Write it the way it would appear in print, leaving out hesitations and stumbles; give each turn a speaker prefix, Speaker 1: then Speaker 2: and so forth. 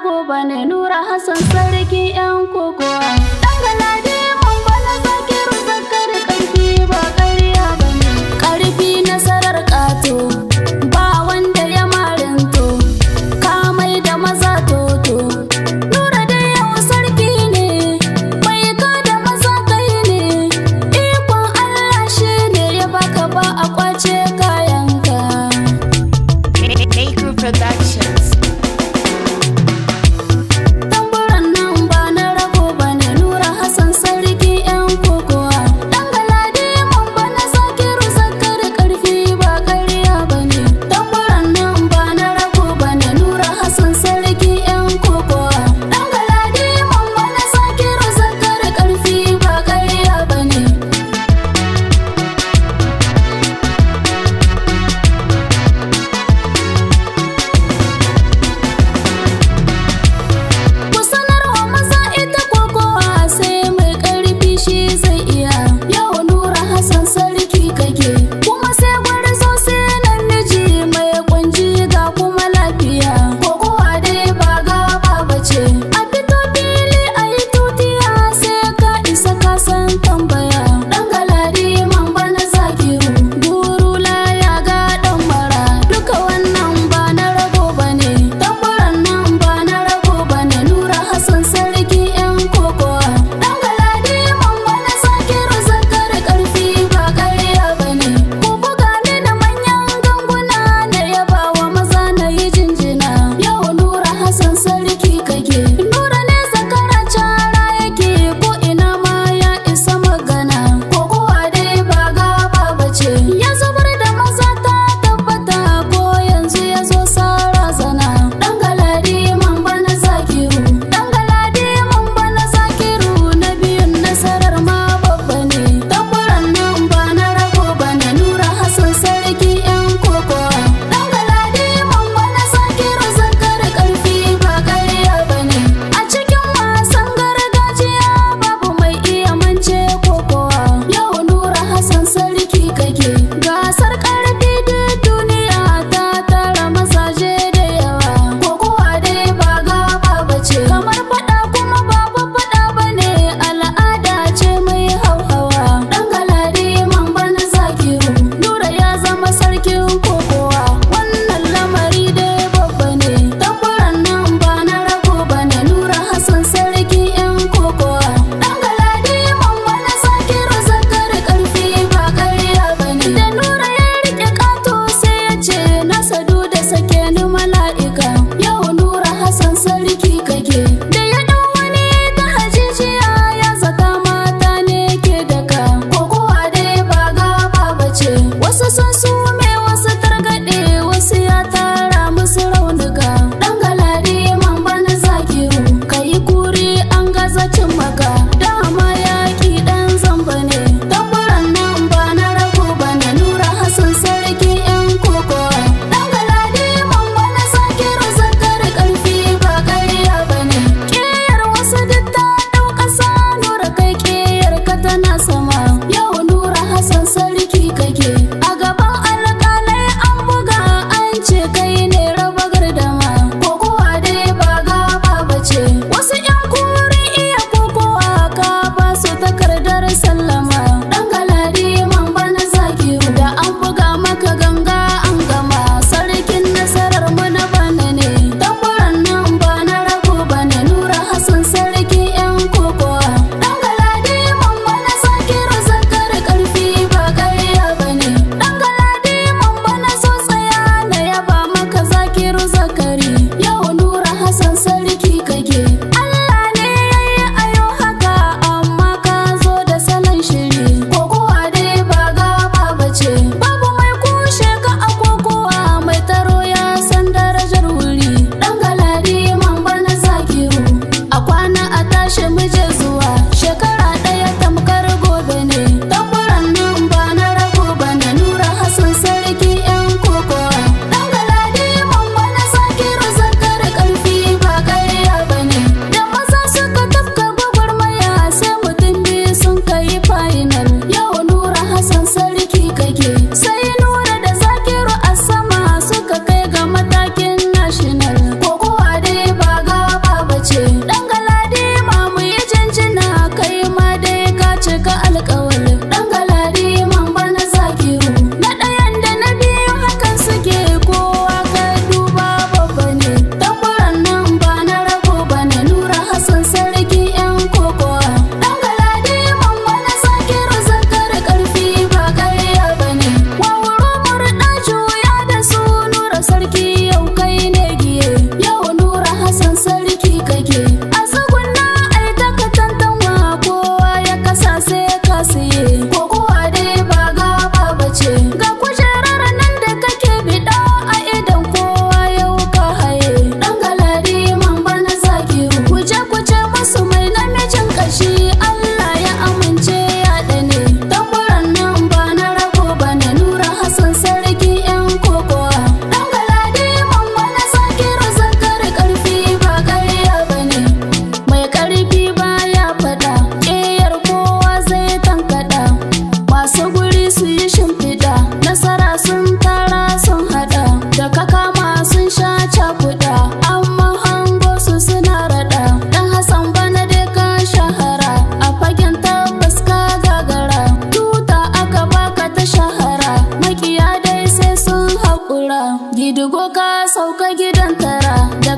Speaker 1: rago bane. Nura Hassan sarki yan kokowa. Dangalade mun bana Zakiru zakar karfi ba ƙarya bane. Karfi nasarar ƙato ba wanda ya marinto. Kamai da maza toto. Nura da yau sarki ne mai ka da maza kai ne. Ikon Allah shi ne ya baka ba a kwace kayanka.
Speaker 2: Maker Productions.
Speaker 1: Tamburan nan ba na rago bane. Nura Hassan sarki yan kokowa. Dangalade mun bana Zakiru zakar karfi ba ƙarya bane. Tamburan nan ba na rago bane. Nura Hassan sarki yan kokowa. Dangalade mun bana Zakiru zakar karfi ba ƙarya bane. Ku sanarwa maza ita kokowa sai mai ƙarfi shi zai iya. Yau Nura Hassan sarki kake, kuma sai gwarzo sai namiji mai kwanji ga kuma lafiya. Kokowa dai ba gaba bace, a fito fili a yi tutiya sai ka isa ka san tambaya. Dangalade man bana Zakiru, guru laya ga dan mara. Duka wannan ba na rago bane, tamburan nan ba na rago bane. Nura Hassan sarki yan kokowa. Dangalade man bana Zakiru zakar karfi ba ƙarya bane. Ku buga ni da manyan ganguna na yaba wa maza na yi jinjina. Yau Nura Hassan sarki kake, Nura ne zakara cara yake ko ina ma ya isa magana. Kokowa dai ba gaba bace, ya zubar da maza ta tabbata ko yanzu ya zo sara zana. Dangalade man bana Zakiru, Dangalade man bana Zakiru, na biyun nasarar ma babba ne. Tamburan nan ba na rago bane. Nura Hassan sarki yan kokowa. Dangalade man bana Zakiru zakar karfi ba ƙarya bane. A cikin wasan gargajiya babu mai iya mance kokowa. Yau Nura Hassan sarki kake, gasar karfi duk duniya ta tara mazaje da yawa. Kokowa dai ba gaba bace, kamar fada kuma babu fada bane. Al'ada ce mai hauhawa. Dangalade man bana Zakiru, Nura ya zama sarkin kokowa. Wannan lamari dai babba ne. Tamburan nan ba na rago bane. Nura Hassan sarki yan kokowa. Dangalade man bana Zakiru zakar karfi ba ƙarya bane. Da Nura ya rike ƙato sai ya ce na sadu da sake ni mala'ika. Yau Nura Hassan sarki kake, da ya dau wani ta hajijiya ya zata mata ne ke daka. Kokowa dai ba gaba bace, wasu sun sume wasu targaɗe wasu ya tara musu raunuka. Dangalade man bana Zakiru, kayi kuri an gaza cin maka. Dama yaƙi ɗan zamba ne. Tamburan nan ba na rago bane. Nura Hassan sarki yan kokowa. Dangalade man bana Zakiru zakar karfi ba ƙarya bane. Ƙeyar wasu duk ta ɗau ƙasa, Nura kai ƙeyar ka tana sama. Yau Nura Hassan sarki kake, a gaban alƙalai an buga an ce kai ne raba gardama. Kokowa dai ba gaba bace, wasu ƴan kuri iya kokowa ka ba su takardar sallama. Dangalade man bana Zakiru, da an buga maka ganga an gama. Sarkin nasarar mu na bana ne. Tamburan nan ba na rago bane. Nura Hassan sarki yan kokowa. Dangalade man bana Zakiru zakar karfi ba ƙarya bane. Dangalade man bana so tsaya na yaba maka Zakiru zakari. Yau Nura Hassan sarki kake, Allah ne yayi ayo haka amma ka zo da salon shiri. Kokowa dai ba gaba bace, babu mai kushe ka a kokowa. Mai taro ya san darajar wuri. Dangalade man bana Zakiru, a kwana a tashi muje zuwa. Shekara ɗaya tamkar gobe ne. Tamburan nan ba na rago bane. Nura Hassan sarki yan kokowa. Dangalade man bana Zakiru zakar karfi ba ƙarya bane. Da maza suka tafka gwagwarmaya sai mutum biyu sun kai final. Yau Nura Hassan sarki kake, sai Nura da Zakiru a sama suka kai ga matakin national. Kokowa dai ba gaba sauka gidan tara da